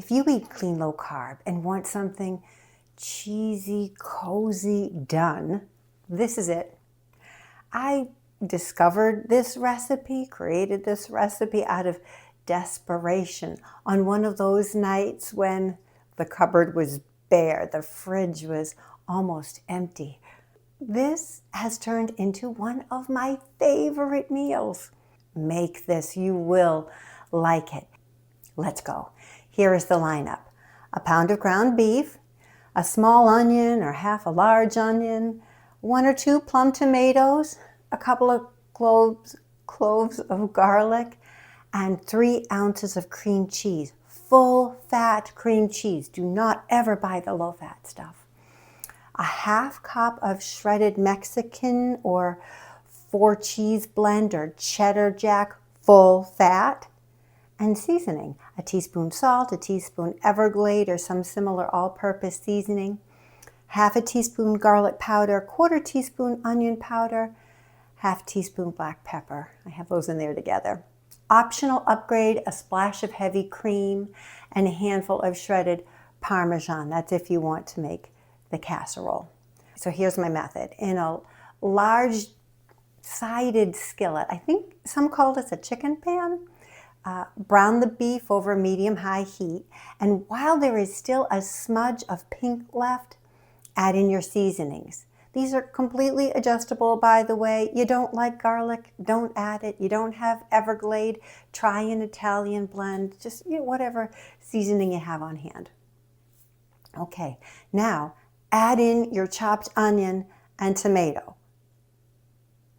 If you eat clean low carb and want something cheesy, cozy done, this is it. I discovered this recipe, created this recipe out of desperation on one of those nights when the cupboard was bare, the fridge was almost empty. This has turned into one of my favorite meals. Make this, you will like it. Let's go. Here is the lineup. A pound of ground beef, a small onion or half a large onion, 1 or 2 plum tomatoes, a couple of cloves of garlic, and 3 ounces of cream cheese. Full fat cream cheese. Do not ever buy the low fat stuff. A half cup of shredded Mexican or 4 cheese blend or cheddar jack, full fat. And seasoning, a teaspoon salt, a teaspoon Everglade or some similar all-purpose seasoning, half a teaspoon garlic powder, 1/4 teaspoon onion powder, half teaspoon black pepper. I have those in there together. Optional upgrade, a splash of heavy cream and a handful of shredded Parmesan. That's if you want to make the casserole. So here's my method. In a large sided skillet, I think some call this a chicken pan, brown the beef over medium-high heat, and while there is still a smudge of pink left, add in your seasonings. These are completely adjustable, by the way. You don't like garlic, don't add it. You don't have Everglade, try an Italian blend, just whatever seasoning you have on hand. Okay, now add in your chopped onion and tomato.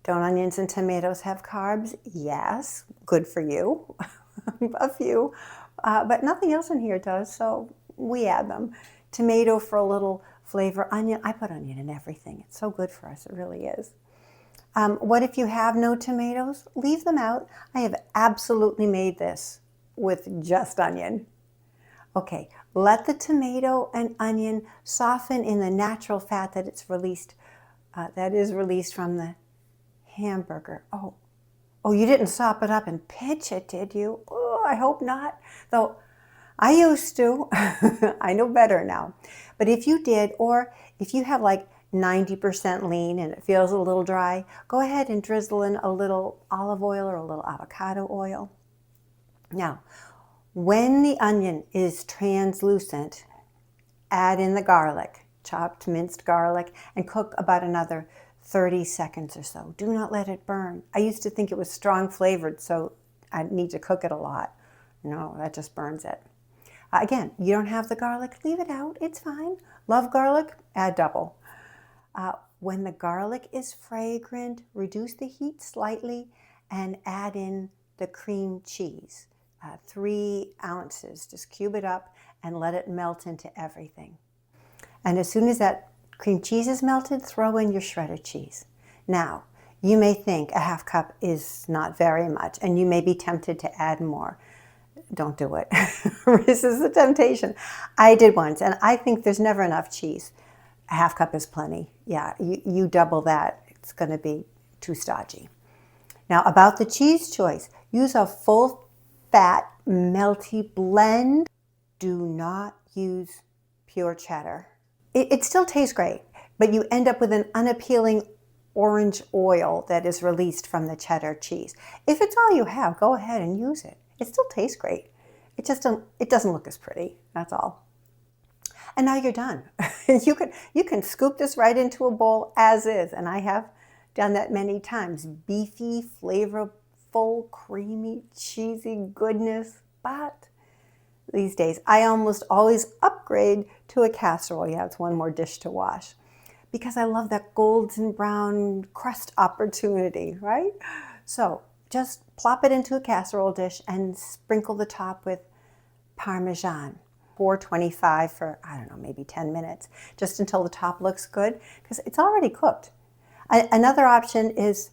Don't onions and tomatoes have carbs? Yes, good for you, a few, but nothing else in here does, so we add them. Tomato for a little flavor, onion, I put onion in everything. It's so good for us, it really is. What if you have no tomatoes? Leave them out. I have absolutely made this with just onion. Okay, let the tomato and onion soften in the natural fat that is released from the hamburger. Oh, you didn't sop it up and pitch it, did you? Oh, I hope not. Though I used to. I know better now. But if you did, or if you have like 90% lean and it feels a little dry, go ahead and drizzle in a little olive oil or a little avocado oil. Now, when the onion is translucent, add in the garlic, chopped minced garlic, and cook about another 30 seconds or so. Do not let it burn. I used to think it was strong flavored, so I need to cook it a lot. No, that just burns it. Again, you don't have the garlic, leave it out. It's fine. Love garlic? Add double. When the garlic is fragrant, reduce the heat slightly and add in the cream cheese. 3 ounces. Just cube it up and let it melt into everything. And as soon as that cream cheese is melted, throw in your shredded cheese. Now, you may think a half cup is not very much, and you may be tempted to add more. Don't do it. Resist the temptation. I did once, and I think there's never enough cheese. A half cup is plenty. Yeah, you double that, it's going to be too stodgy. Now, about the cheese choice, use a full fat, melty blend. Do not use pure cheddar. It still tastes great, but you end up with an unappealing orange oil that is released from the cheddar cheese. If it's all you have, go ahead and use it. It still tastes great. It doesn't look as pretty, that's all. And now you're done. You can scoop this right into a bowl as is, and I have done that many times. Beefy, flavorful, creamy, cheesy goodness, but these days I almost always upgrade to a casserole. Yeah, it's one more dish to wash because I love that golden brown crust opportunity, right? So just plop it into a casserole dish and sprinkle the top with Parmesan. 425 for, I don't know, maybe 10 minutes, just until the top looks good, because it's already cooked. Another option is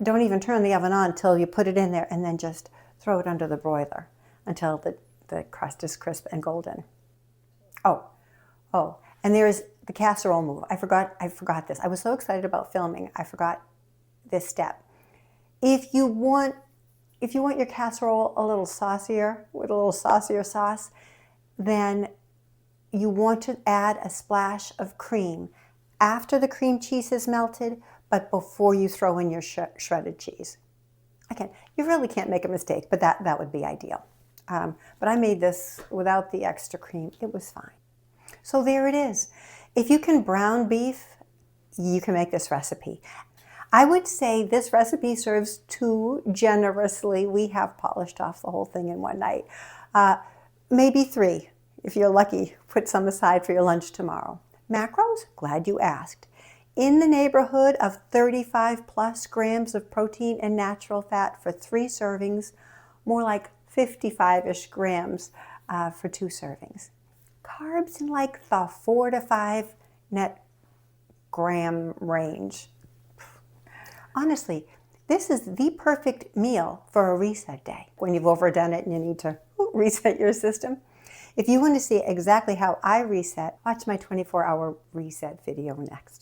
don't even turn the oven on until you put it in there, and then just throw it under the broiler until the crust is crisp and golden. Oh, and there's the casserole move. I forgot this. I was so excited about filming, I forgot this step. If you want your casserole a little saucier, with a little saucier sauce, then you want to add a splash of cream after the cream cheese is melted, but before you throw in your shredded cheese. Again, you really can't make a mistake, but that would be ideal. But I made this without the extra cream. It was fine. So there it is. If you can brown beef, you can make this recipe. I would say this recipe serves too generously. We have polished off the whole thing in one night. Maybe 3. If you're lucky, put some aside for your lunch tomorrow. Macros? Glad you asked. In the neighborhood of 35 plus grams of protein and natural fat for 3 servings, more like 55-ish grams for 2 servings. Carbs in like the 4 to 5 net gram range. Honestly, this is the perfect meal for a reset day when you've overdone it and you need to reset your system. If you want to see exactly how I reset, watch my 24-hour reset video next.